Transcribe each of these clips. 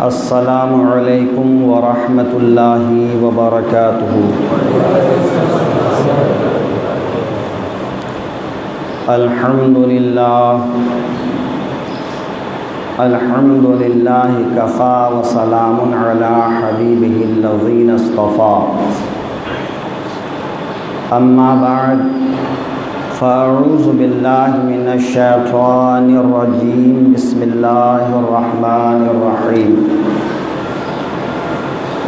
السلام علیکم ورحمۃ اللہ وبرکاتہ۔ الحمد للہ کفا وسلام علی حبیبہ الذین اصطفیٰ، اما بعد فاعوذ باللہ من الشیطان الرجیم، بسم اللہ الرحمن الرحیم۔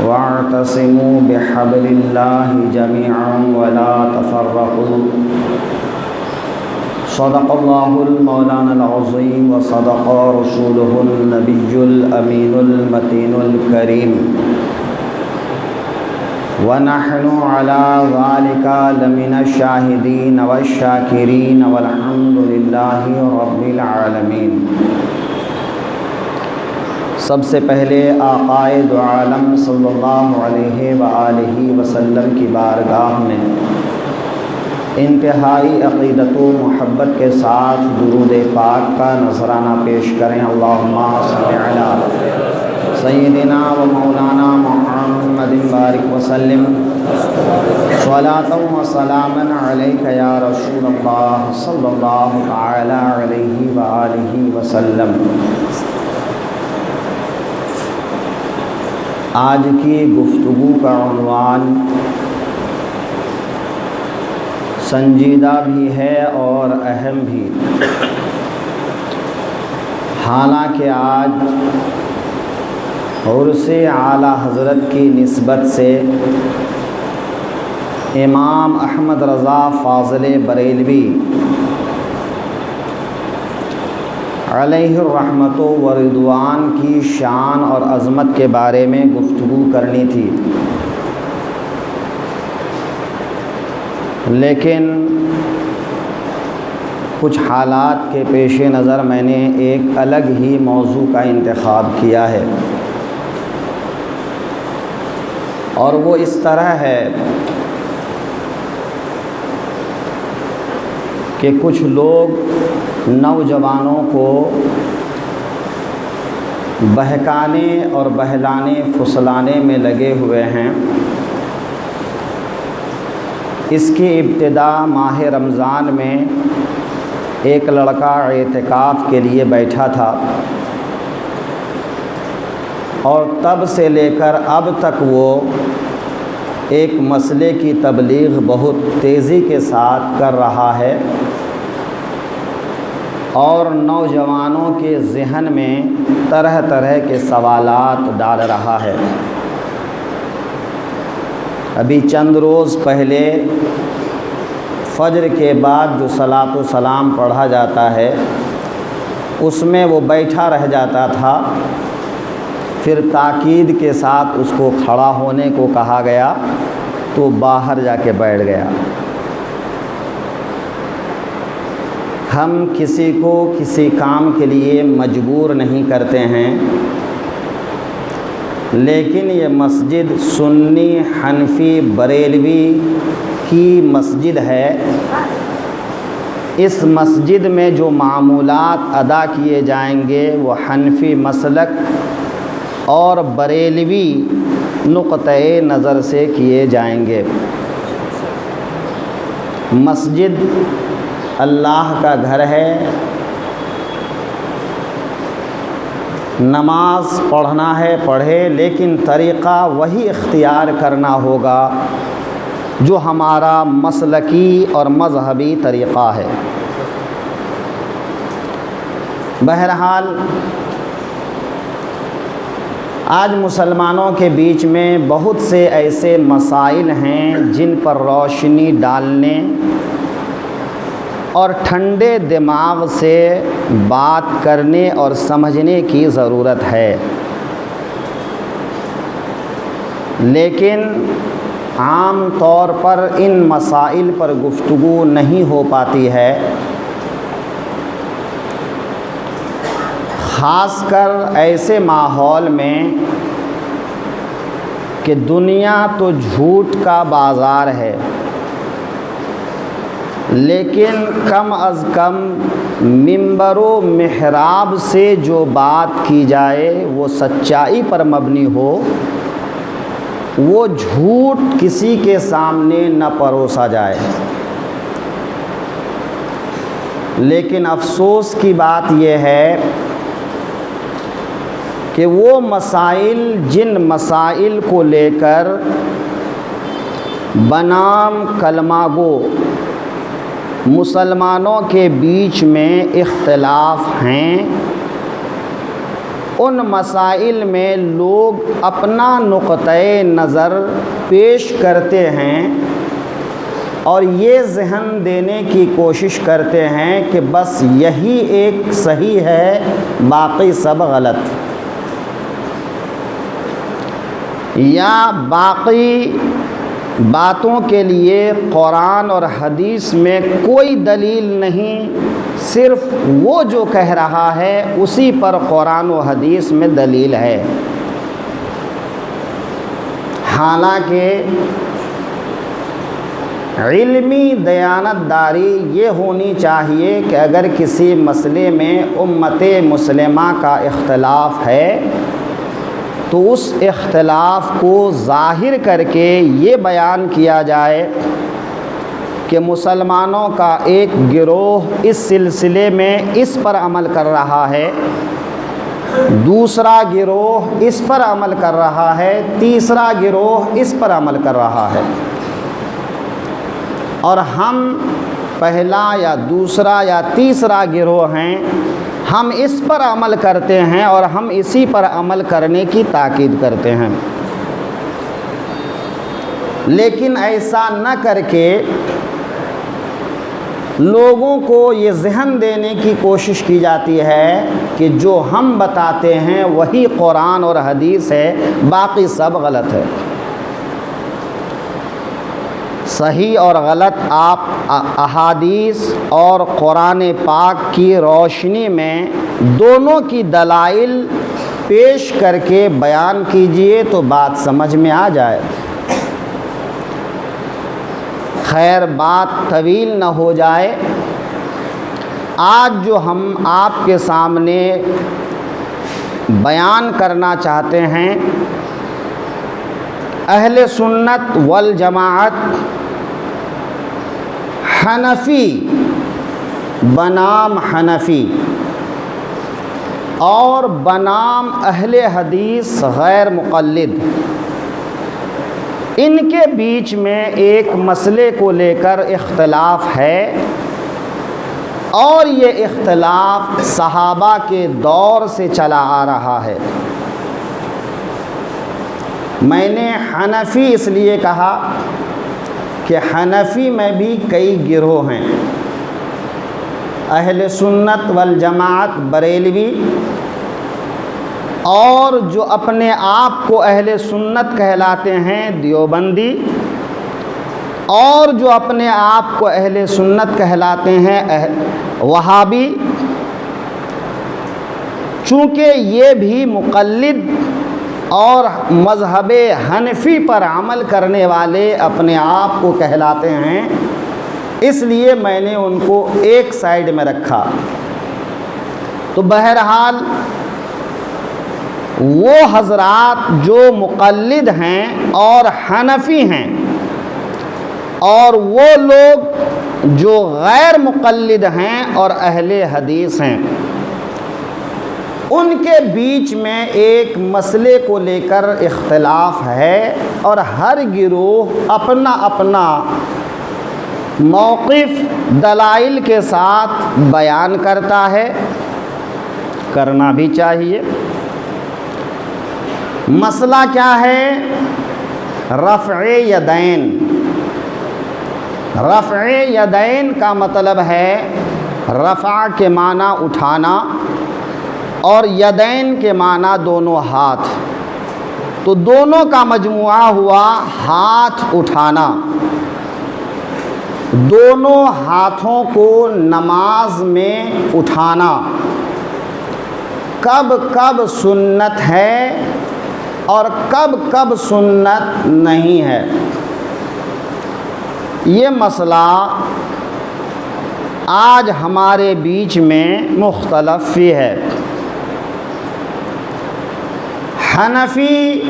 واعتصموا بحبل اللہ جميعا ولا تفرقوا، صدق اللہ المولانا العظیم وصدق رسولہ النبی الامین المتین الکریم، ونحن علی ذلک لمن الشاہدین والشاکرین والحمد للہ رب العالمین۔ سب سے پہلے آقائے دو عالم صلی اللہ علیہ وآلہ وسلم کی بارگاہ میں انتہائی عقیدت و محبت کے ساتھ درود پاک کا نذرانہ پیش کریں۔ اللہم صلی علی سیدنا و مولانا محمد بارک وسلم، صلاۃ و سلاما علیک یا رسول اللہ صلی اللہ تعالی علیہ وآلہ وسلم۔ آج کی گفتگو کا عنوان سنجیدہ بھی ہے اور اہم بھی، حالانکہ آج عرس اعلیٰ حضرت کی نسبت سے امام احمد رضا فاضل بریلوی علیہ الرحمت و رضوان کی شان اور عظمت کے بارے میں گفتگو کرنی تھی، لیکن کچھ حالات کے پیش نظر میں نے ایک الگ ہی موضوع کا انتخاب کیا ہے، اور وہ اس طرح ہے کہ کچھ لوگ نوجوانوں کو بہکانے اور بہلانے پھسلانے میں لگے ہوئے ہیں۔ اس کی ابتدا ماہ رمضان میں ایک لڑکا اعتکاف کے لیے بیٹھا تھا، اور تب سے لے کر اب تک وہ ایک مسئلے کی تبلیغ بہت تیزی کے ساتھ کر رہا ہے اور نوجوانوں کے ذہن میں طرح طرح کے سوالات ڈال رہا ہے۔ ابھی چند روز پہلے فجر کے بعد جو صلاۃ و سلام پڑھا جاتا ہے اس میں وہ بیٹھا رہ جاتا تھا، پھر تاکید کے ساتھ اس کو کھڑا ہونے کو کہا گیا تو باہر جا کے بیٹھ گیا۔ ہم کسی کو کسی کام کے لیے مجبور نہیں کرتے ہیں، لیکن یہ مسجد سنی حنفی بریلوی کی مسجد ہے۔ اس مسجد میں جو معمولات ادا کیے جائیں گے وہ حنفی مسلک اور بریلوی نقطۂ نظر سے کیے جائیں گے۔ مسجد اللہ کا گھر ہے، نماز پڑھنا ہے پڑھے، لیکن طریقہ وہی اختیار کرنا ہوگا جو ہمارا مسلکی اور مذہبی طریقہ ہے۔ بہرحال آج مسلمانوں کے بیچ میں بہت سے ایسے مسائل ہیں جن پر روشنی ڈالنے اور ٹھنڈے دماغ سے بات کرنے اور سمجھنے کی ضرورت ہے، لیکن عام طور پر ان مسائل پر گفتگو نہیں ہو پاتی ہے، خاص کر ایسے ماحول میں کہ دنیا تو جھوٹ کا بازار ہے، لیکن کم از کم منبر و محراب سے جو بات کی جائے وہ سچائی پر مبنی ہو، وہ جھوٹ کسی کے سامنے نہ پروسا جائے۔ لیکن افسوس کی بات یہ ہے کہ وہ مسائل، جن مسائل کو لے کر بنام کلمہ گو مسلمانوں کے بیچ میں اختلاف ہیں، ان مسائل میں لوگ اپنا نقطۂ نظر پیش کرتے ہیں اور یہ ذہن دینے کی کوشش کرتے ہیں کہ بس یہی ایک صحیح ہے، باقی سب غلط، یا باقی باتوں کے لیے قرآن اور حدیث میں کوئی دلیل نہیں، صرف وہ جو کہہ رہا ہے اسی پر قرآن و حدیث میں دلیل ہے۔ حالانکہ علمی دیانتداری یہ ہونی چاہیے کہ اگر کسی مسئلے میں امت مسلمہ کا اختلاف ہے تو اس اختلاف کو ظاہر کر کے یہ بیان کیا جائے کہ مسلمانوں کا ایک گروہ اس سلسلے میں اس پر عمل کر رہا ہے، دوسرا گروہ اس پر عمل کر رہا ہے، تیسرا گروہ اس پر عمل کر رہا ہے، اور ہم پہلا یا دوسرا یا تیسرا گروہ ہیں، ہم اس پر عمل کرتے ہیں اور ہم اسی پر عمل کرنے کی تاکید کرتے ہیں۔ لیکن ایسا نہ کر کے لوگوں کو یہ ذہن دینے کی کوشش کی جاتی ہے کہ جو ہم بتاتے ہیں وہی قرآن اور حدیث ہے، باقی سب غلط ہے۔ صحیح اور غلط آپ احادیث اور قرآن پاک کی روشنی میں دونوں کی دلائل پیش کر کے بیان کیجئے تو بات سمجھ میں آ جائے۔ خیر، بات طویل نہ ہو جائے، آج جو ہم آپ کے سامنے بیان کرنا چاہتے ہیں، اہل سنت والجماعت حنفی بنام حنفی اور بنام اہل حدیث غیر مقلد، ان کے بیچ میں ایک مسئلے کو لے کر اختلاف ہے، اور یہ اختلاف صحابہ کے دور سے چلا آ رہا ہے۔ میں نے حنفی اس لیے کہا کہ حنفی میں بھی کئی گروہ ہیں، اہل سنت والجماعت بریلوی، اور جو اپنے آپ کو اہل سنت کہلاتے ہیں دیوبندی، اور جو اپنے آپ کو اہل سنت کہلاتے ہیں وہابی، چونکہ یہ بھی مقلد اور مذہب حنفی پر عمل کرنے والے اپنے آپ کو کہلاتے ہیں، اس لیے میں نے ان کو ایک سائیڈ میں رکھا۔ تو بہرحال وہ حضرات جو مقلد ہیں اور حنفی ہیں، اور وہ لوگ جو غیر مقلد ہیں اور اہل حدیث ہیں، ان کے بیچ میں ایک مسئلے کو لے کر اختلاف ہے، اور ہر گروہ اپنا اپنا موقف دلائل کے ساتھ بیان کرتا ہے، کرنا بھی چاہیے۔ مسئلہ کیا ہے؟ رفع یدین۔ رفع یدین کا مطلب ہے رفع کے معنی اٹھانا، اور یدین کے معنی دونوں ہاتھ، تو دونوں کا مجموعہ ہوا ہاتھ اٹھانا۔ دونوں ہاتھوں کو نماز میں اٹھانا کب کب سنت ہے اور کب کب سنت نہیں ہے، یہ مسئلہ آج ہمارے بیچ میں مختلف فی ہے۔ حنفی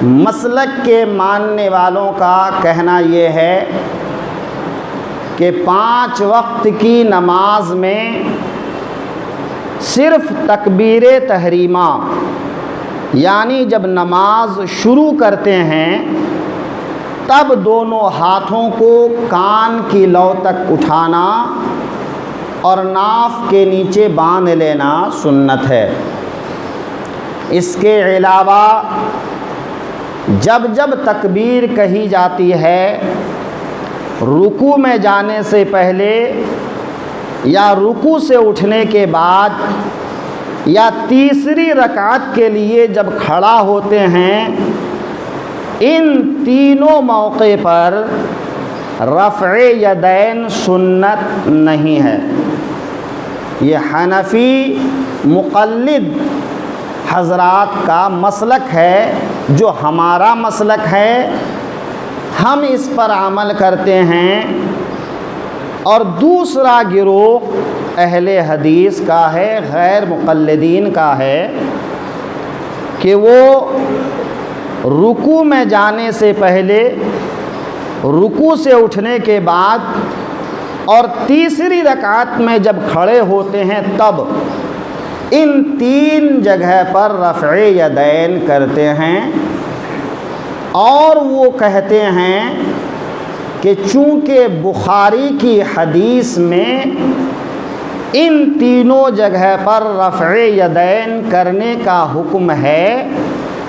مسلک کے ماننے والوں کا کہنا یہ ہے کہ 5 وقت کی نماز میں صرف تکبیر تحریمہ، یعنی جب نماز شروع کرتے ہیں تب دونوں ہاتھوں کو کان کی لو تک اٹھانا اور ناف کے نیچے باندھ لینا سنت ہے۔ اس کے علاوہ جب جب تکبیر کہی جاتی ہے رکوع میں جانے سے پہلے یا رکوع سے اٹھنے کے بعد یا تیسری رکعت کے لیے جب کھڑا ہوتے ہیں، ان تینوں موقع پر رفع یدین سنت نہیں ہے۔ یہ حنفی مقلد حضرات کا مسلک ہے، جو ہمارا مسلک ہے، ہم اس پر عمل کرتے ہیں۔ اور دوسرا گروہ اہل حدیث کا ہے، غیر مقلدین کا ہے، کہ وہ رکوع میں جانے سے پہلے، رکوع سے اٹھنے کے بعد اور تیسری رکعت میں جب کھڑے ہوتے ہیں تب ان 3 جگہ پر رفع یدین کرتے ہیں، اور وہ کہتے ہیں کہ چونکہ بخاری کی حدیث میں ان تینوں جگہ پر رفع یدین کرنے کا حکم ہے،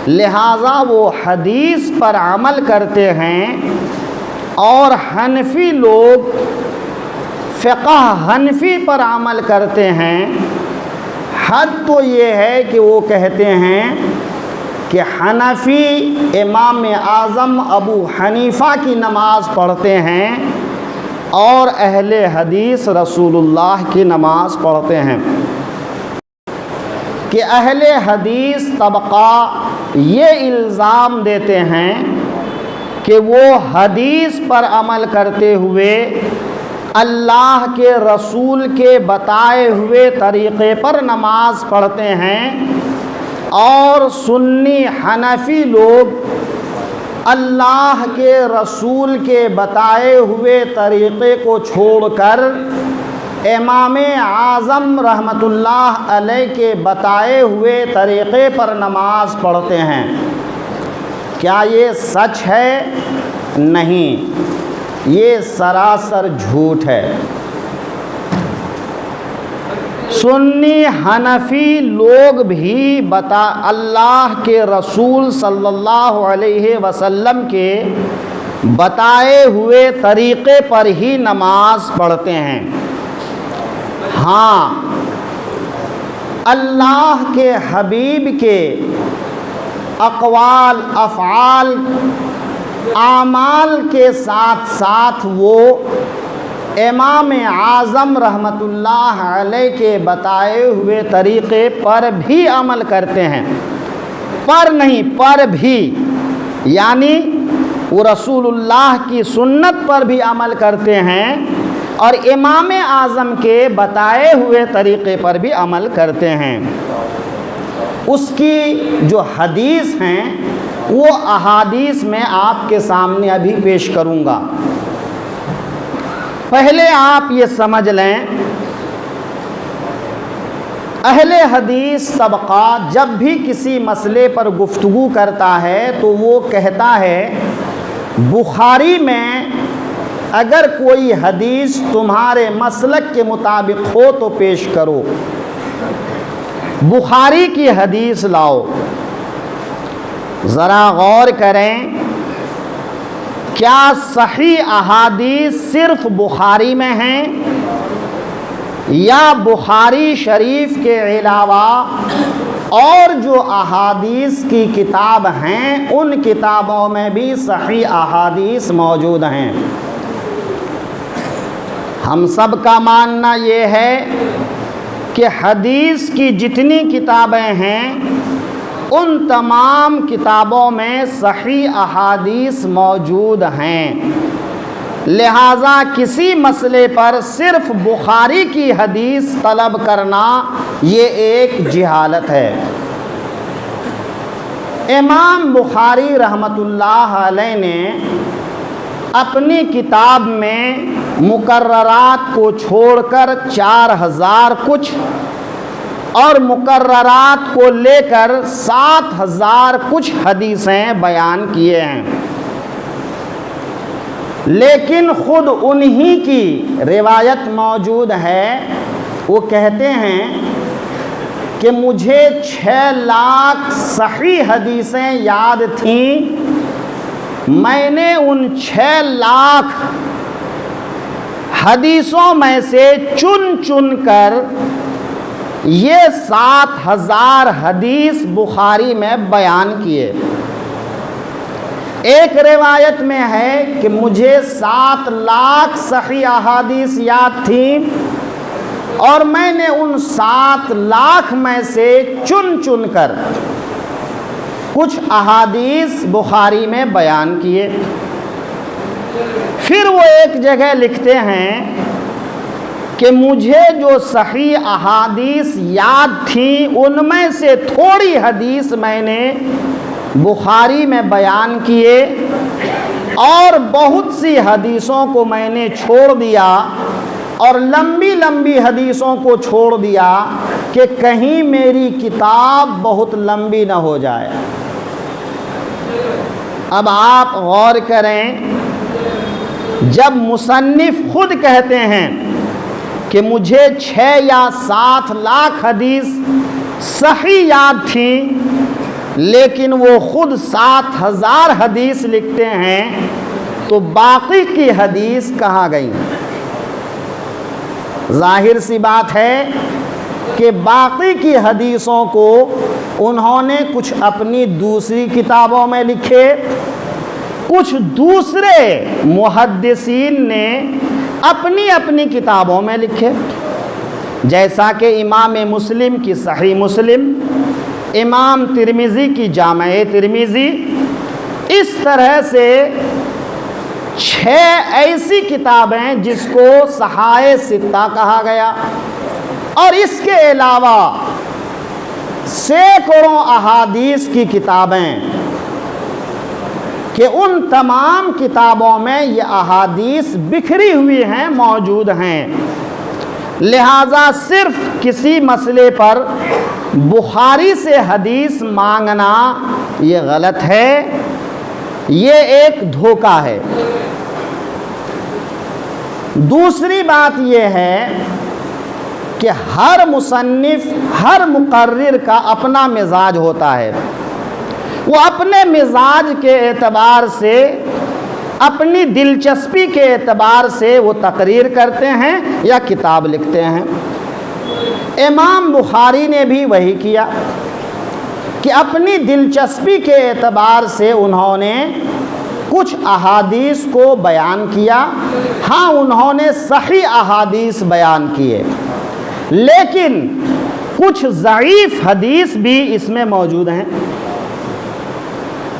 لہٰذا وہ حدیث پر عمل کرتے ہیں۔ اور حنفی لوگ فقہ حنفی پر عمل کرتے ہیں۔ حد تو یہ ہے کہ وہ کہتے ہیں کہ حنفی امام اعظم ابو حنیفہ کی نماز پڑھتے ہیں اور اہل حدیث رسول اللہ کی نماز پڑھتے ہیں، کہ اہل حدیث طبقہ یہ الزام دیتے ہیں کہ وہ حدیث پر عمل کرتے ہوئے اللہ کے رسول کے بتائے ہوئے طریقے پر نماز پڑھتے ہیں، اور سنی حنفی لوگ اللہ کے رسول کے بتائے ہوئے طریقے کو چھوڑ کر امام اعظم رحمۃ اللہ علیہ کے بتائے ہوئے طریقے پر نماز پڑھتے ہیں۔ کیا یہ سچ ہے؟ نہیں، یہ سراسر جھوٹ ہے۔ سنی حنفی لوگ بھی اللہ کے رسول صلی اللہ علیہ وسلم کے بتائے ہوئے طریقے پر ہی نماز پڑھتے ہیں۔ ہاں، اللہ کے حبیب کے اقوال، افعال، اعمال کے ساتھ ساتھ وہ امام اعظم رحمۃ اللہ علیہ کے بتائے ہوئے طریقے پر بھی عمل کرتے ہیں۔ پر نہیں، پر بھی، یعنی وہ رسول اللہ کی سنت پر بھی عمل کرتے ہیں اور امام اعظم کے بتائے ہوئے طریقے پر بھی عمل کرتے ہیں۔ اس کی جو حدیث ہیں وہ احادیث میں آپ کے سامنے ابھی پیش کروں گا۔ پہلے آپ یہ سمجھ لیں، اہل حدیث طبقہ جب بھی کسی مسئلے پر گفتگو کرتا ہے تو وہ کہتا ہے بخاری میں اگر کوئی حدیث تمہارے مسلک کے مطابق ہو تو پیش کرو، بخاری کی حدیث لاؤ۔ ذرا غور کریں، کیا صحیح احادیث صرف بخاری میں ہیں یا بخاری شریف کے علاوہ اور جو احادیث کی کتاب ہیں ان کتابوں میں بھی صحیح احادیث موجود ہیں؟ ہم سب کا ماننا یہ ہے کہ حدیث کی جتنی کتابیں ہیں ان تمام کتابوں میں صحیح احادیث موجود ہیں، لہٰذا کسی مسئلے پر صرف بخاری کی حدیث طلب کرنا یہ ایک جہالت ہے۔ امام بخاری رحمۃ اللہ علیہ نے اپنی کتاب میں مقررات کو چھوڑ کر 4000 کچھ اور مقررات کو لے کر 7000 کچھ حدیثیں بیان کیے ہیں، لیکن خود انہی کی روایت موجود ہے۔ وہ کہتے ہیں کہ مجھے 6 لاکھ صحیح حدیثیں یاد تھیں، میں نے ان 6 لاکھ حدیثوں میں سے چن چن کر یہ 7000 حدیث بخاری میں بیان کیے۔ ایک روایت میں ہے کہ مجھے 7 لاکھ صحیح احادیث یاد تھیں اور میں نے ان 7 لاکھ میں سے چن چن کر کچھ احادیث بخاری میں بیان کیے۔ پھر وہ ایک جگہ لکھتے ہیں کہ مجھے جو صحیح احادیث یاد تھیں ان میں سے تھوڑی حدیث میں نے بخاری میں بیان کیے اور بہت سی حدیثوں کو میں نے چھوڑ دیا اور لمبی لمبی حدیثوں کو چھوڑ دیا کہ کہیں میری کتاب بہت لمبی نہ ہو جائے۔ اب آپ غور کریں، جب مصنف خود کہتے ہیں کہ مجھے 6 یا 7 لاکھ حدیث صحیح یاد تھیں، لیکن وہ خود 7000 حدیث لکھتے ہیں، تو باقی کی حدیث کہاں گئی؟ ظاہر سی بات ہے کہ باقی کی حدیثوں کو انہوں نے کچھ اپنی دوسری کتابوں میں لکھے، کچھ دوسرے محدثین نے اپنی اپنی کتابوں میں لکھے، جیسا کہ امام مسلم کی صحیح مسلم، امام ترمذی کی جامع ترمذی۔ اس طرح سے 6 ایسی کتابیں جس کو صحائح ستہ کہا گیا، اور اس کے علاوہ سینکڑوں احادیث کی کتابیں کہ ان تمام کتابوں میں یہ احادیث بکھری ہوئی ہیں، موجود ہیں۔ لہٰذا صرف کسی مسئلے پر بخاری سے حدیث مانگنا یہ غلط ہے، یہ ایک دھوکہ ہے۔ دوسری بات یہ ہے کہ ہر مصنف، ہر مقرر کا اپنا مزاج ہوتا ہے، وہ اپنے مزاج کے اعتبار سے، اپنی دلچسپی کے اعتبار سے وہ تقریر کرتے ہیں یا کتاب لکھتے ہیں۔ امام بخاری نے بھی وہی کیا کہ اپنی دلچسپی کے اعتبار سے انہوں نے کچھ احادیث کو بیان کیا۔ ہاں، انہوں نے صحیح احادیث بیان کیے، لیکن کچھ ضعیف حدیث بھی اس میں موجود ہیں۔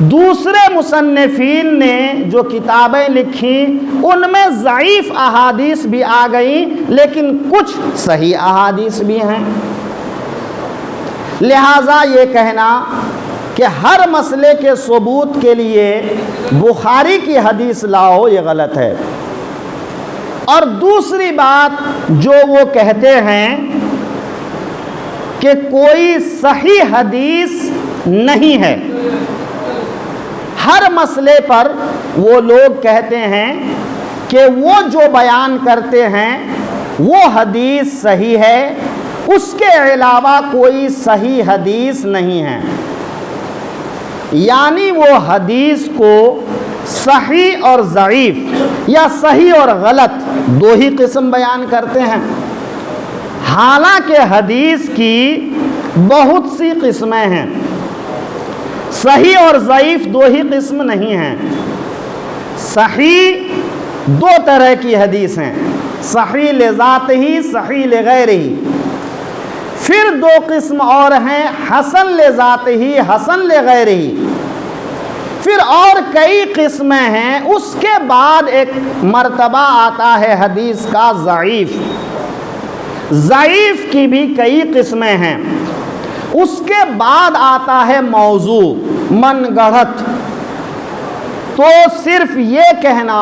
دوسرے مصنفین نے جو کتابیں لکھیں ان میں ضعیف احادیث بھی آ گئیں، لیکن کچھ صحیح احادیث بھی ہیں۔ لہٰذا یہ کہنا کہ ہر مسئلے کے ثبوت کے لیے بخاری کی حدیث لاؤ، یہ غلط ہے۔ اور دوسری بات جو وہ کہتے ہیں کہ کوئی صحیح حدیث نہیں ہے، ہر مسئلے پر وہ لوگ کہتے ہیں کہ وہ جو بیان کرتے ہیں وہ حدیث صحیح ہے، اس کے علاوہ کوئی صحیح حدیث نہیں ہے، یعنی وہ حدیث کو صحیح اور ضعیف یا صحیح اور غلط دو ہی قسم بیان کرتے ہیں، حالانکہ حدیث کی بہت سی قسمیں ہیں۔ صحیح اور ضعیف دو ہی قسم نہیں ہیں، صحیح دو طرح کی حدیث ہیں، صحیح لذات ہی، صحیح لغیر ہی۔ پھر دو قسم اور ہیں، حسن لذات ہی، حسن لغیر ہی۔ پھر اور کئی قسمیں ہیں. اس کے بعد ایک مرتبہ آتا ہے حدیث کا ضعیف. ضعیف کی بھی کئی قسمیں ہیں. اس کے بعد آتا ہے موضوع، من گڑھت. تو صرف یہ کہنا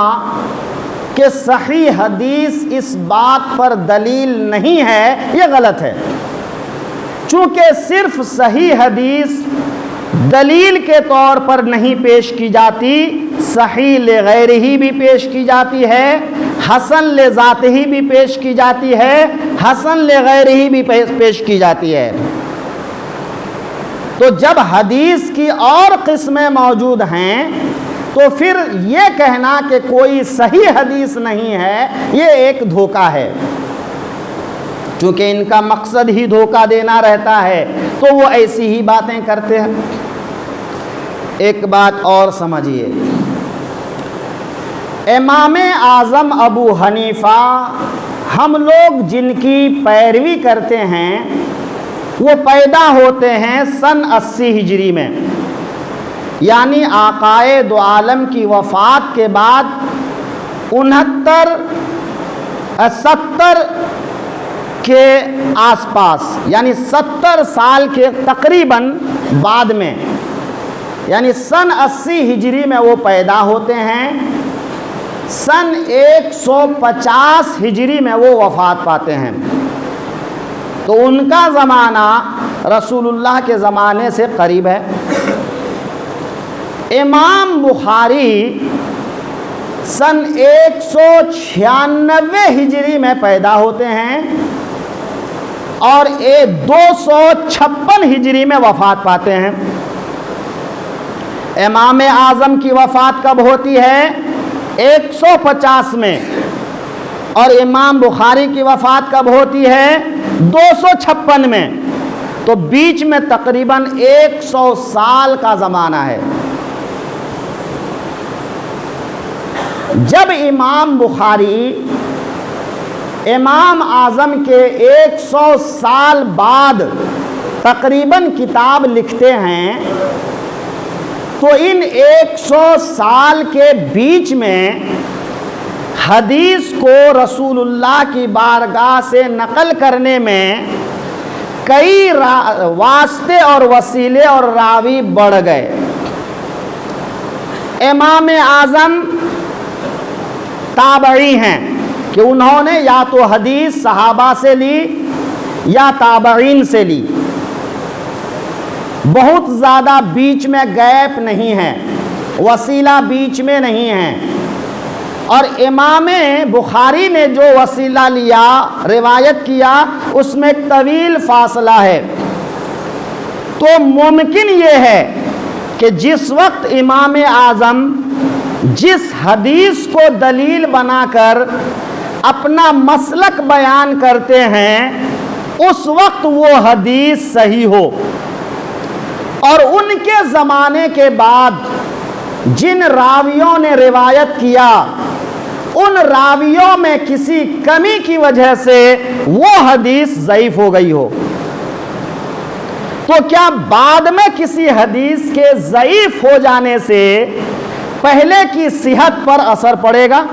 کہ صحیح حدیث اس بات پر دلیل نہیں ہے، یہ غلط ہے. چونکہ صرف صحیح حدیث دلیل کے طور پر نہیں پیش کی جاتی، صحیح لغیرہ بھی پیش کی جاتی ہے، حسن لذاتہ بھی پیش کی جاتی ہے، حسن لغیرہ بھی پیش کی جاتی ہے. تو جب حدیث کی اور قسمیں موجود ہیں تو پھر یہ کہنا کہ کوئی صحیح حدیث نہیں ہے، یہ ایک دھوکہ ہے. چونکہ ان کا مقصد ہی دھوکہ دینا رہتا ہے تو وہ ایسی ہی باتیں کرتے ہیں. ایک بات اور سمجھیے، امام اعظم ابو حنیفہ ہم لوگ جن کی پیروی کرتے ہیں وہ پیدا ہوتے ہیں سن 80 ہجری میں، یعنی آقائے دو عالم کی وفات کے بعد 70 کے آس پاس، یعنی 70 سال کے تقریباً بعد میں، یعنی سن 80 ہجری میں وہ پیدا ہوتے ہیں. سن 150 ہجری میں وہ وفات پاتے ہیں. تو ان کا زمانہ رسول اللہ کے زمانے سے قریب ہے. امام بخاری سن 196 ہجری میں پیدا ہوتے ہیں اور 256 ہجری میں وفات پاتے ہیں. امام اعظم کی وفات کب ہوتی ہے؟ 150 میں. اور امام بخاری کی وفات کب ہوتی ہے؟ 256 میں. تو بیچ میں تقریباً 100 سال کا زمانہ ہے. جب امام بخاری امام اعظم کے 100 سال بعد تقریباً کتاب لکھتے ہیں تو ان 100 سال کے بیچ میں حدیث کو رسول اللہ کی بارگاہ سے نقل کرنے میں کئی واسطے اور وسیلے اور راوی بڑھ گئے. امام اعظم تابعی ہیں کہ انہوں نے یا تو حدیث صحابہ سے لی یا تابعین سے لی. بہت زیادہ بیچ میں گیپ نہیں ہے، وسیلہ بیچ میں نہیں ہے. اور امام بخاری نے جو وسیلہ لیا، روایت کیا، اس میں طویل فاصلہ ہے. تو ممکن یہ ہے کہ جس وقت امام اعظم جس حدیث کو دلیل بنا کر اپنا مسلک بیان کرتے ہیں اس وقت وہ حدیث صحیح ہو، اور ان کے زمانے کے بعد جن راویوں نے روایت کیا ان راویوں میں کسی کمی کی وجہ سے وہ حدیث ضعیف ہو گئی ہو. تو کیا بعد میں کسی حدیث کے ضعیف ہو جانے سے پہلے کی صحت پر اثر پڑے گا؟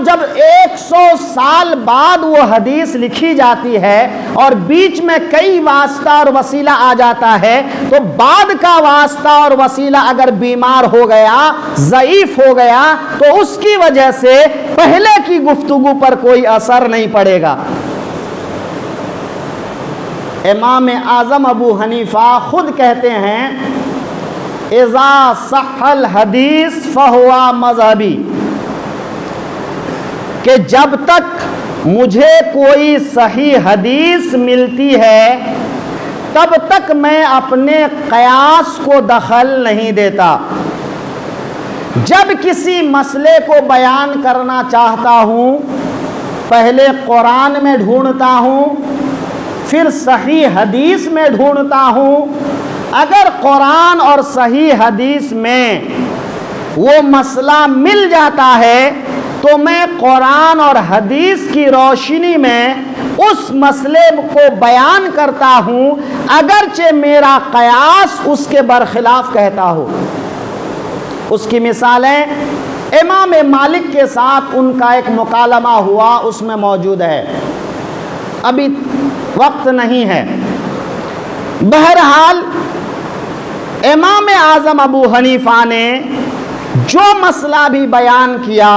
جب 100 سال بعد وہ حدیث لکھی جاتی ہے اور بیچ میں کئی واسطہ اور وسیلہ آ جاتا ہے تو بعد کا واسطہ اور وسیلہ اگر بیمار ہو گیا، ضعیف ہو گیا، تو اس کی وجہ سے پہلے کی گفتگو پر کوئی اثر نہیں پڑے گا. امام اعظم ابو حنیفہ خود کہتے ہیں اذا صح الحدیث فہو مذہبی، کہ جب تک مجھے کوئی صحیح حدیث ملتی ہے تب تک میں اپنے قیاس کو دخل نہیں دیتا. جب کسی مسئلے کو بیان کرنا چاہتا ہوں پہلے قرآن میں ڈھونڈتا ہوں، پھر صحیح حدیث میں ڈھونڈتا ہوں. اگر قرآن اور صحیح حدیث میں وہ مسئلہ مل جاتا ہے تو میں قرآن اور حدیث کی روشنی میں اس مسئلے کو بیان کرتا ہوں اگرچہ میرا قیاس اس کے برخلاف کہتا ہو۔ اس کی مثالیں امام مالک کے ساتھ ان کا ایک مکالمہ ہوا، اس میں موجود ہے، ابھی وقت نہیں ہے۔ بہرحال امام اعظم ابو حنیفہ نے جو مسئلہ بھی بیان کیا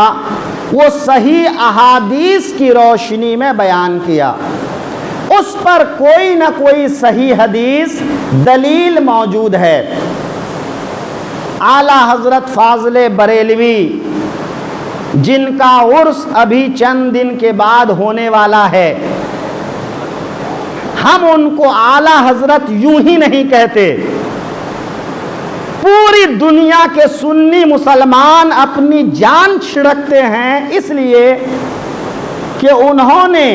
وہ صحیح احادیث کی روشنی میں بیان کیا، اس پر کوئی نہ کوئی صحیح حدیث دلیل موجود ہے۔ اعلیٰ حضرت فاضل بریلوی جن کا عرس ابھی چند دن کے بعد ہونے والا ہے، ہم ان کو اعلیٰ حضرت یوں ہی نہیں کہتے، پوری دنیا کے سنی مسلمان اپنی جان چھڑکتے ہیں، اس لیے کہ انہوں نے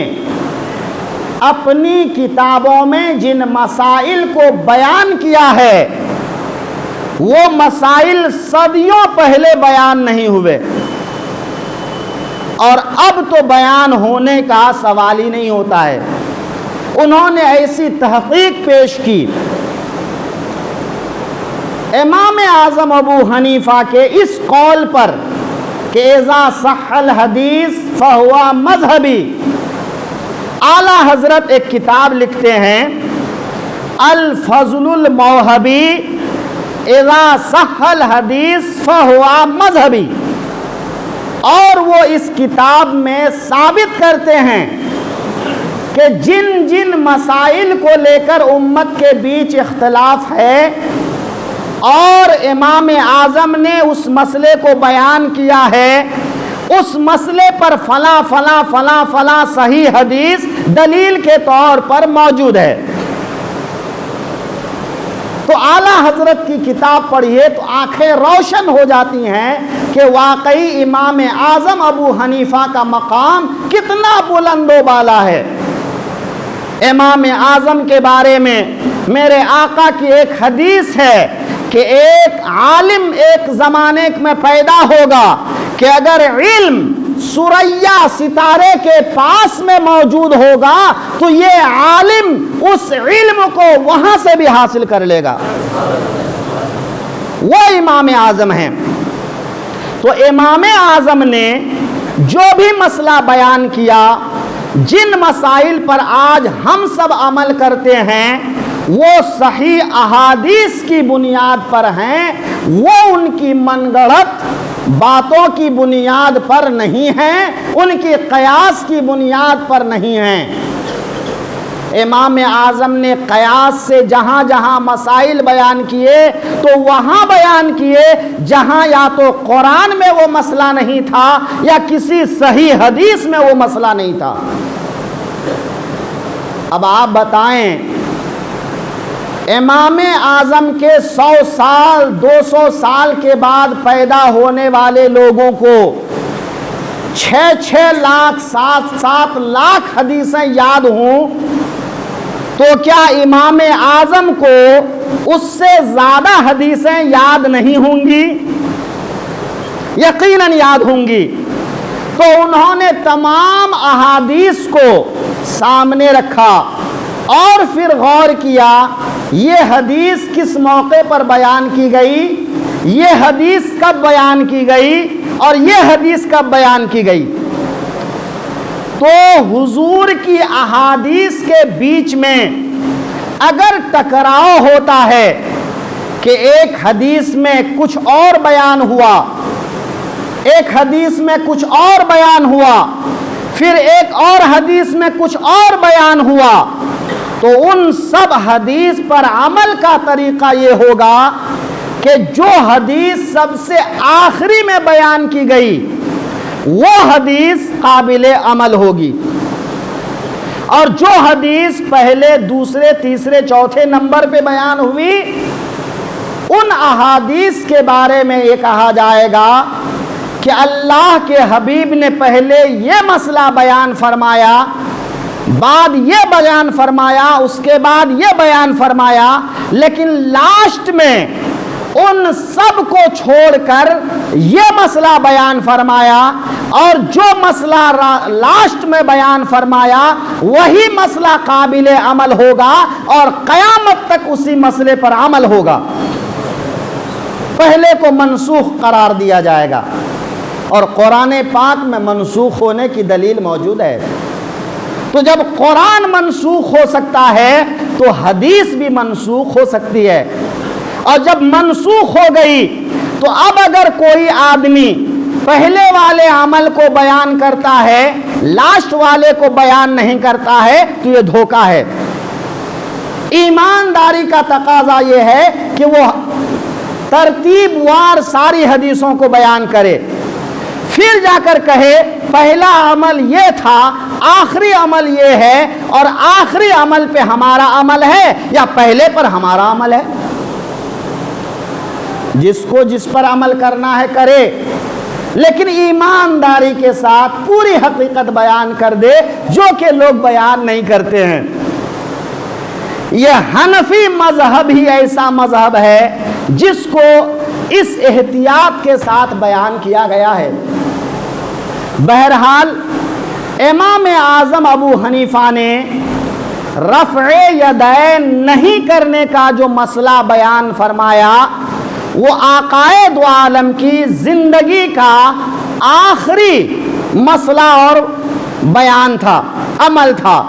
اپنی کتابوں میں جن مسائل کو بیان کیا ہے وہ مسائل صدیوں پہلے بیان نہیں ہوئے، اور اب تو بیان ہونے کا سوال ہی نہیں ہوتا ہے۔ انہوں نے ایسی تحقیق پیش کی۔ امام اعظم ابو حنیفہ کے اس قول پر کہ اذا صح الحدیث فہو مذہبی، اعلیٰ حضرت ایک کتاب لکھتے ہیں الفضل الموہبی اذا صح الحدیث فہو مذہبی، اور وہ اس کتاب میں ثابت کرتے ہیں کہ جن جن مسائل کو لے کر امت کے بیچ اختلاف ہے اور امام اعظم نے اس مسئلے کو بیان کیا ہے، اس مسئلے پر فلاں فلاں فلاں فلاں صحیح حدیث دلیل کے طور پر موجود ہے۔ تو اعلیٰ حضرت کی کتاب پڑھیے تو آنکھیں روشن ہو جاتی ہیں کہ واقعی امام اعظم ابو حنیفہ کا مقام کتنا بلند و بالا ہے۔ امام اعظم کے بارے میں میرے آقا کی ایک حدیث ہے کہ ایک عالم ایک زمانے میں پیدا ہوگا کہ اگر علم ثریا ستارے کے پاس میں موجود ہوگا تو یہ عالم اس علم کو وہاں سے بھی حاصل کر لے گا۔ وہ امام اعظم ہیں۔ تو امام اعظم نے جو بھی مسئلہ بیان کیا، جن مسائل پر آج ہم سب عمل کرتے ہیں وہ صحیح احادیث کی بنیاد پر ہیں، وہ ان کی من گڑت باتوں کی بنیاد پر نہیں ہیں، ان کی قیاس کی بنیاد پر نہیں ہیں۔ امام اعظم نے قیاس سے جہاں جہاں مسائل بیان کیے تو وہاں بیان کیے جہاں یا تو قرآن میں وہ مسئلہ نہیں تھا یا کسی صحیح حدیث میں وہ مسئلہ نہیں تھا۔ اب آپ بتائیں، امام اعظم کے 100 سال 200 سال کے بعد پیدا ہونے والے لوگوں کو 6 لاکھ 7 لاکھ حدیثیں یاد ہوں تو کیا امام اعظم کو اس سے زیادہ حدیثیں یاد نہیں ہوں گی؟ یقیناً یاد ہوں گی۔ تو انہوں نے تمام احادیث کو سامنے رکھا اور پھر غور کیا یہ حدیث کس موقع پر بیان کی گئی، یہ حدیث کب بیان کی گئی اور یہ حدیث کب بیان کی گئی۔ تو حضور کی احادیث کے بیچ میں اگر ٹکراؤ ہوتا ہے کہ ایک حدیث میں کچھ اور بیان ہوا، ایک حدیث میں کچھ اور بیان ہوا، پھر ایک اور حدیث میں کچھ اور بیان ہوا، تو ان سب حدیث پر عمل کا طریقہ یہ ہوگا کہ جو حدیث سب سے آخری میں بیان کی گئی وہ حدیث قابل عمل ہوگی، اور جو حدیث پہلے دوسرے تیسرے چوتھے نمبر پہ بیان ہوئی ان احادیث کے بارے میں یہ کہا جائے گا کہ اللہ کے حبیب نے پہلے یہ مسئلہ بیان فرمایا، بعد یہ بیان فرمایا، اس کے بعد یہ بیان فرمایا، لیکن لاسٹ میں ان سب کو چھوڑ کر یہ مسئلہ بیان فرمایا، اور جو مسئلہ لاسٹ میں بیان فرمایا وہی مسئلہ قابل عمل ہوگا اور قیامت تک اسی مسئلے پر عمل ہوگا. پہلے کو منسوخ قرار دیا جائے گا اور قرآن پاک میں منسوخ ہونے کی دلیل موجود ہے. تو جب قرآن منسوخ ہو سکتا ہے تو حدیث بھی منسوخ ہو سکتی ہے. اور جب منسوخ ہو گئی تو اب اگر کوئی آدمی پہلے والے عمل کو بیان کرتا ہے لاسٹ والے کو بیان نہیں کرتا ہے تو یہ دھوکہ ہے. ایمانداری کا تقاضا یہ ہے کہ وہ ترتیب وار ساری حدیثوں کو بیان کرے، پھر جا کر کہے پہلا عمل یہ تھا، آخری عمل یہ ہے، اور آخری عمل پہ ہمارا عمل ہے یا پہلے پر ہمارا عمل ہے. جس کو جس پر عمل کرنا ہے کرے، لیکن ایمانداری کے ساتھ پوری حقیقت بیان کر دے جو کہ لوگ بیان نہیں کرتے ہیں. یہ حنفی مذہب ہی ایسا مذہب ہے جس کو اس احتیاط کے ساتھ بیان کیا گیا ہے. بہرحال امام اعظم ابو حنیفہ نے رفع یدین نہیں کرنے کا جو مسئلہ بیان فرمایا وہ آقائے دو عالم کی زندگی کا آخری مسئلہ اور بیان تھا، عمل تھا.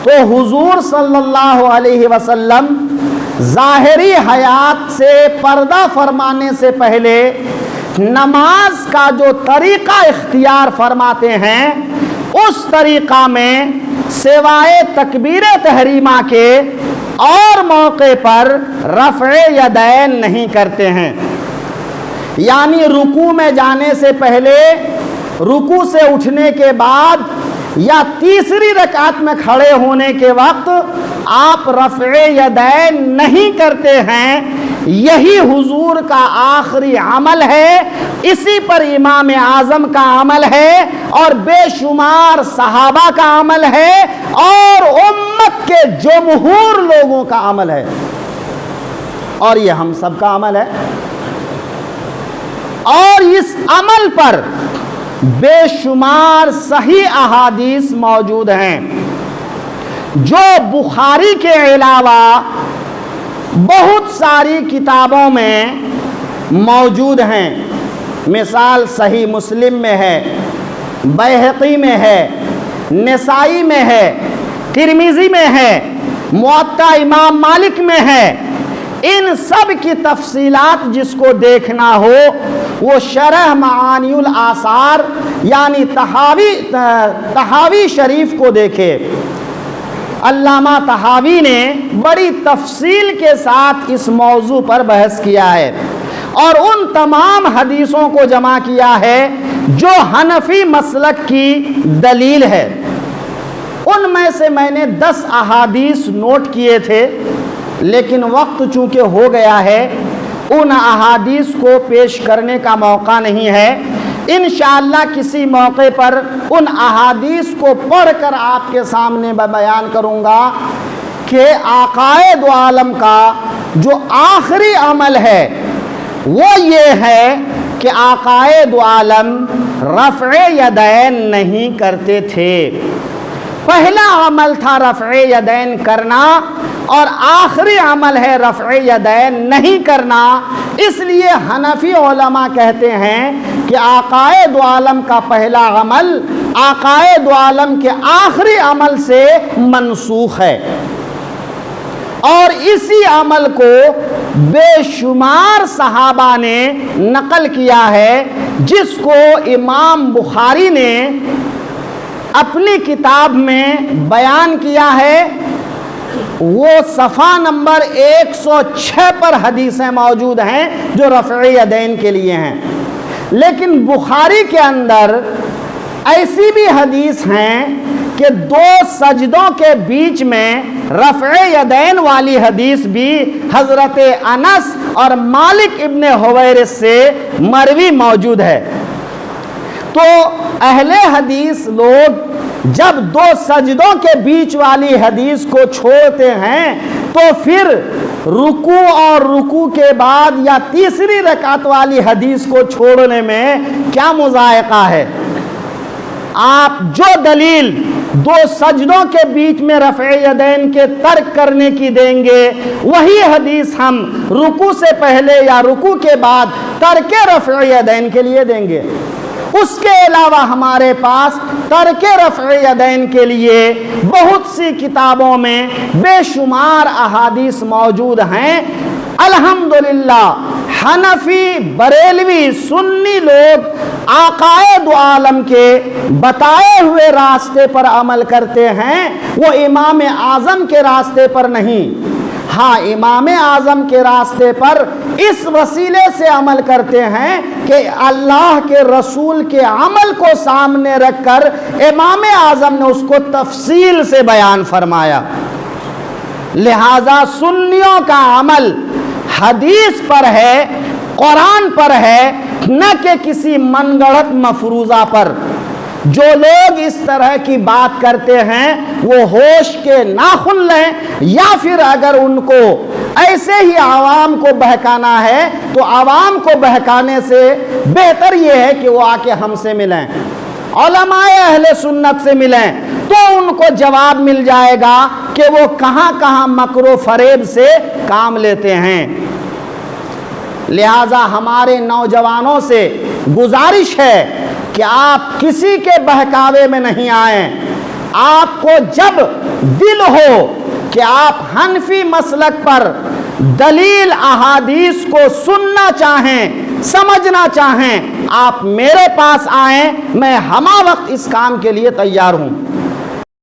تو حضور صلی اللہ علیہ وسلم ظاہری حیات سے پردہ فرمانے سے پہلے نماز کا جو طریقہ اختیار فرماتے ہیں اس طریقہ میں سوائے تکبیر تحریمہ کے اور موقع پر رفع یدین نہیں کرتے ہیں. یعنی رکوع میں جانے سے پہلے، رکوع سے اٹھنے کے بعد یا تیسری رکعت میں کھڑے ہونے کے وقت آپ رفع یدین نہیں کرتے ہیں. یہی حضور کا آخری عمل ہے، اسی پر امام اعظم کا عمل ہے اور بے شمار صحابہ کا عمل ہے اور امت کے جمہور لوگوں کا عمل ہے، اور یہ ہم سب کا عمل ہے. اور اس عمل پر بے شمار صحیح احادیث موجود ہیں جو بخاری کے علاوہ بہت ساری کتابوں میں موجود ہیں. مثال صحیح مسلم میں ہے، بیہقی میں ہے، نسائی میں ہے، ترمذی میں ہے، موطا امام مالک میں ہے. ان سب کی تفصیلات جس کو دیکھنا ہو وہ شرح معانی الاثار یعنی طحاوی شریف کو دیکھے. علامہ طحاوی نے بڑی تفصیل کے ساتھ اس موضوع پر بحث کیا ہے اور ان تمام حدیثوں کو جمع کیا ہے جو حنفی مسلک کی دلیل ہے. ان میں سے میں نے 10 احادیث نوٹ کیے تھے، لیکن وقت چونکہ ہو گیا ہے ان احادیث کو پیش کرنے کا موقع نہیں ہے. انشاءاللہ کسی موقع پر ان احادیث کو پڑھ کر آپ کے سامنے بیان کروں گا کہ آقائے دو عالم کا جو آخری عمل ہے وہ یہ ہے کہ آقائے دو عالم رفع یدین نہیں کرتے تھے. پہلا عمل تھا رفع یدین کرنا اور آخری عمل ہے رفع یدین نہیں کرنا. اس لیے حنفی علماء کہتے ہیں کہ آقائے دو عالم کا پہلا عمل آقائے دو عالم کے آخری عمل سے منسوخ ہے، اور اسی عمل کو بے شمار صحابہ نے نقل کیا ہے، جس کو امام بخاری نے اپنی کتاب میں بیان کیا ہے. وہ صفحہ نمبر 106 پر حدیثیں موجود ہیں جو رفع یدین کے لیے ہیں. لیکن بخاری کے اندر ایسی بھی حدیث ہیں کہ 2 سجدوں کے بیچ میں رفع یدین والی حدیث بھی حضرت انس اور مالک ابن حویرث سے مروی موجود ہے. تو اہل حدیث لوگ جب دو سجدوں کے بیچ والی حدیث کو چھوڑتے ہیں تو پھر رکوع اور رکوع کے بعد یا تیسری رکعت والی حدیث کو چھوڑنے میں کیا مذائقہ ہے؟ آپ جو دلیل دو سجدوں کے بیچ میں رفع یدین کے ترک کرنے کی دیں گے وہی حدیث ہم رکوع سے پہلے یا رکوع کے بعد ترک رفع یدین کے لیے دیں گے۔ اس کے علاوہ ہمارے پاس ترک رفع یدین کے لیے بہت سی کتابوں میں بے شمار احادیث موجود ہیں۔ الحمدللہ حنفی، بریلوی، سنی لوگ آقائے دو عالم کے بتائے ہوئے راستے پر عمل کرتے ہیں، وہ امام اعظم کے راستے پر نہیں۔ ہاں، امام اعظم کے راستے پر اس وسیلے سے عمل کرتے ہیں کہ اللہ کے رسول کے عمل کو سامنے رکھ کر امام اعظم نے اس کو تفصیل سے بیان فرمایا۔ لہذا سنیوں کا عمل حدیث پر ہے، قرآن پر ہے، نہ کہ کسی من گڑھت مفروضہ پر۔ جو لوگ اس طرح کی بات کرتے ہیں وہ ہوش کے ناخن لیں، یا پھر اگر ان کو ایسے ہی عوام کو بہکانا ہے تو عوام کو بہکانے سے بہتر یہ ہے کہ وہ آ کے ہم سے ملیں، علماء اہل سنت سے ملیں، تو ان کو جواب مل جائے گا کہ وہ کہاں کہاں مکر و فریب سے کام لیتے ہیں۔ لہذا ہمارے نوجوانوں سے گزارش ہے کہ آپ کسی کے بہکاوے میں نہیں آئیں۔ آپ کو جب دل ہو کہ آپ حنفی مسلک پر دلیل احادیث کو سننا چاہیں، سمجھنا چاہیں، آپ میرے پاس آئیں، میں ہمہ وقت اس کام کے لیے تیار ہوں۔